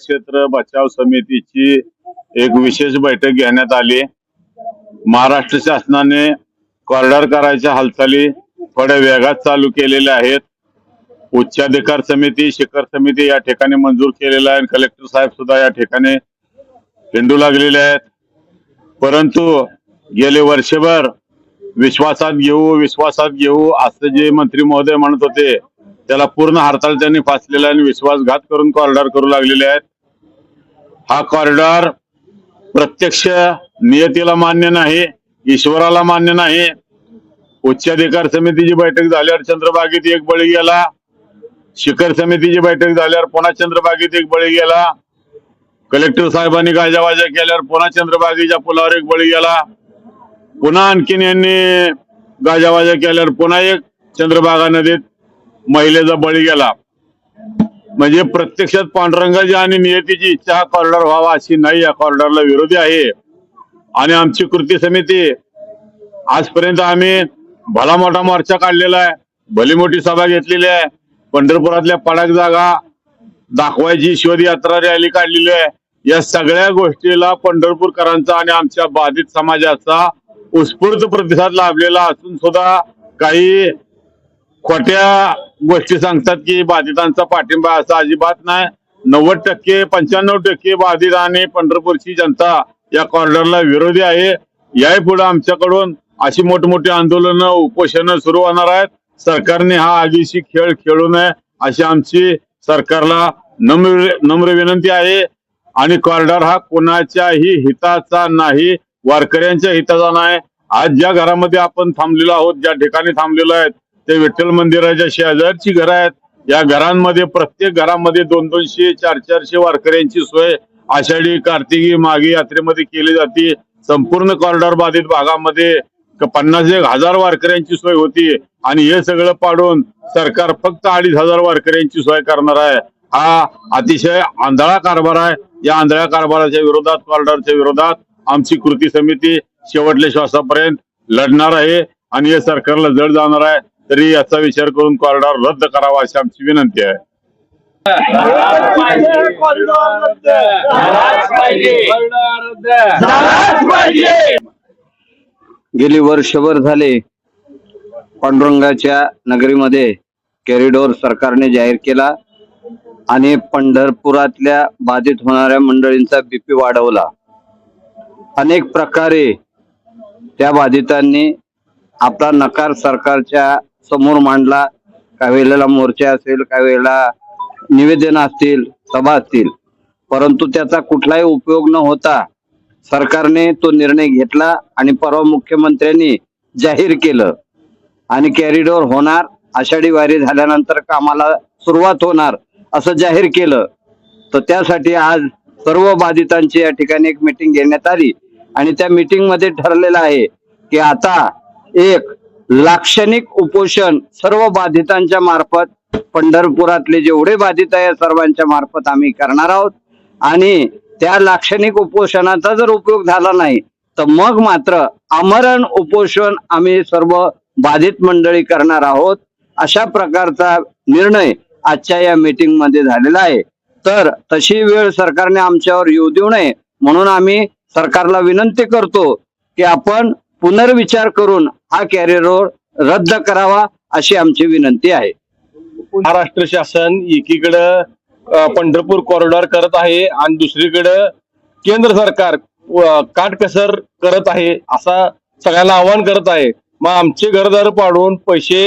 क्षेत्र बचाव समितीची एक विशेष बैठक घेण्यात आली। महाराष्ट्र शासनाने कॉरिडॉर करायच्या हालचाली थोड्या वेगात चालू केलेल्या आहेत। उच्चाधिकार समिती, शिखर समिती या ठिकाणी मंजूर केलेला आहे। कलेक्टर साहेब सुद्धा या ठिकाणी हिंडू लागलेले आहेत। परंतु गेले वर्षभर विश्वासात घेऊ असं जे मंत्री महोदय म्हणत होते त्याला पूर्ण हरताळ त्यांनी फासलेला आणि विश्वासघात करून कॉरिडॉर करू लागलेले आहेत। हा कॉरिडॉर प्रत्यक्ष नियतीला मान्य नाही, ईश्वराला मान्य नाही। उच्चाधिकार समितीची बैठक झाल्यावर चंद्रबागेत एक बळी गेला, शिखर समितीची बैठक झाल्यावर पुन्हा चंद्रबागेत एक बळी गेला, कलेक्टर साहेबांनी गाजावाजा केल्यावर पुन्हा चंद्रबागेच्या पुलावर एक बळी गेला, पुन्हा आणखीन यांनी गाजावाजा केल्यावर पुन्हा एक चंद्रभागा नदीत महिलेचा बळी गेला। म्हणजे प्रत्यक्षात पांडुरंगाची आणि नियतीची इच्छा हा कॉरिडॉर व्हावा अशी नाही, या कॉरिडॉरला विरोधी आहे। आणि आमची कृती समिती आजपर्यंत आम्ही भला मोठा मोर्चा काढलेला आहे, भली मोठी सभा घेतलेली आहे, पंढरपुरातल्या पडाक जागा दाखवायची शोध यात्रा रॅली काढलेली आहे। या सगळ्या गोष्टीला पंढरपूरकरांचा आणि आमच्या बाधित समाजाचा उत्स्फूर्त प्रतिसाद लाभलेला असून सुद्धा काही खोट्या गोष्टी सांगतात की बाधितांचा पाठिंबा, असा अजिबात नाही। 90% 95% बाधित आणि पंढरपूरची जनता या कॉरिडॉरला विरोधी आहे। यापुढे आमच्याकडून अशी मोठमोठी आंदोलनं, उपोषणं सुरू होणार आहेत। सरकारने हा आगीशी खेळ खेळू नये अशी आमची सरकारला नम्र विनंती आहे। आणि कॉरिडॉर हा कोणाच्याही हिताचा नाही, वारकऱ्यांच्या हिताचा नाही। आज ज्या घरामध्ये आपण थांबलेलो आहोत, ज्या ठिकाणी थांबलेलो आहेत ते विठ्ठल मंदिराच्या शेजारची घरं आहेत। या घरांमध्ये प्रत्येक घरामध्ये 200-200, 400-400 वारकऱ्यांची सोय आषाढी, कार्तिकी, माघी यात्रेमध्ये केली जाते। संपूर्ण कॉरिडॉर बाधित भागामध्ये 50,000 वारकऱ्यांची सोय होती आणि हे सगळं पाडून सरकार फक्त 2,500 वारकऱ्यांची सोय करणार आहे। हा अतिशय आंधळा कारभार आहे। या आंधळ्या कारभाराच्या विरोधात, कॉरिडॉरच्या विरोधात आमची कृती समिती शेवटल्या श्वासापर्यंत लढणार आहे आणि हे सरकारला जड जाणार आहे। तरी याचा विचार करून कॉरिडॉर रद्द करावा अशी आमची विनंती आहे। गेली वर्षभर झाले पांडुरंगाच्या नगरीमध्ये कॉरिडॉर सरकारने जाहीर केला आणि पंढरपुरातल्या बाधित होणाऱ्या मंडळींचा बीपी वाढवला। अनेक प्रकारे त्या बाधितांनी आपला नकार सरकारच्या समोर मांडला। काही वेळेला मोर्चे असेल, काही वेळेला निवेदन असतील, सभा असतील, परंतु त्याचा कुठलाही उपयोग न होता सरकारने तो निर्णय घेतला आणि परवा मुख्यमंत्र्यांनी जाहीर केलं आणि कॉरिडॉर होणार, आषाढी वारी झाल्यानंतर कामाला सुरुवात होणार असं जाहीर केलं। तर त्यासाठी आज सर्व बाधितांची या ठिकाणी एक मीटिंग घेण्यात आली आणि त्या मीटिंग मध्ये ठरलेलं आहे की आता एक लाक्षणिक उपोषण सर्व बाधितांच्या मार्फत, पंढरपुरातले जेवढे बाधित आहे सर्वांच्या मार्फत आम्ही करणार आहोत। आणि त्या लाक्षणिक उपोषणाचा जर उपयोग झाला नाही तर मग मात्र आमरण उपोषण आम्ही सर्व बाधित मंडळी करणार आहोत। अशा प्रकारचा निर्णय आजच्या या मीटिंग मध्ये झालेला आहे। तर तशी वेळ सरकारने आमच्यावर येऊ देऊ नये म्हणून आम्ही सरकारला विनंती करतो की आपण पुनर्विचार करून हा कॉरिडॉर रद्द करावा अशी आमची विनंती आहे। महाराष्ट्र शासन एकीकडे पंढरपूर कॉरिडॉर करत आहे आणि दुसरीकडे केंद्र सरकार काटकसर करत आहे, असा सगळ्यांना आवाहन करत आहे। मग आमचे घरदार पाडून पैसे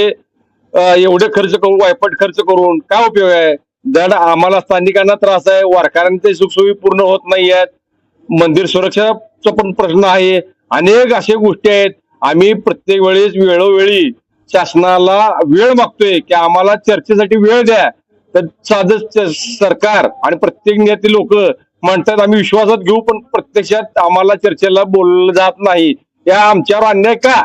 एवढे खर्च करून, वायपट खर्च करून काय उपयोग आहे? दर आम्हाला स्थानिकांना त्रास आहे, वारकऱ्यांचे सुखसोयी पूर्ण होत नाही आहेत, मंदिर सुरक्षाचा पण प्रश्न आहे, अनेक अशा गोष्टी आहेत। आम्ही प्रत्येक वेळेस वेळोवेळी शासनाला वेळ मागतोय की आम्हाला चर्चेसाठी वेळ द्या। तर साधं सरकार आणि प्रत्येक नेते लोक म्हणतात आम्ही विश्वासात घेऊ, पण प्रत्यक्षात आम्हाला चर्चेला बोललं जात नाही। या आमच्यावर अन्याय का?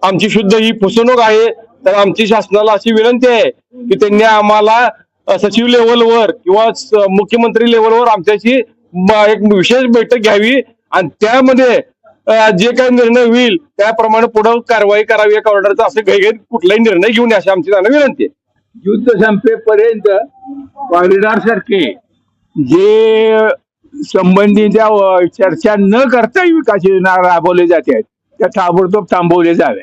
आमची शुद्ध ही फसवणूक आहे। तर आमची शासनाला अशी विनंती आहे की त्यांनी आम्हाला सचिव लेवलवर किंवा मुख्यमंत्री लेवलवर आमच्याशी एक विशेष बैठक घ्यावी आणि त्यामध्ये जे काही निर्णय होईल त्याप्रमाणे पुढे कारवाई करावी। या कॉरिडॉरचा असे घाईघाईत कुठलाही निर्णय घेऊन अशी आमची त्यांना विनंती आहे। युद्ध संपेपर्यंत कॉरिडॉर सारखे जे संबंधीच्या चर्चा न करता विकास योजना राबवल्या जाते त्या ताबडतोब थांबवले जावे.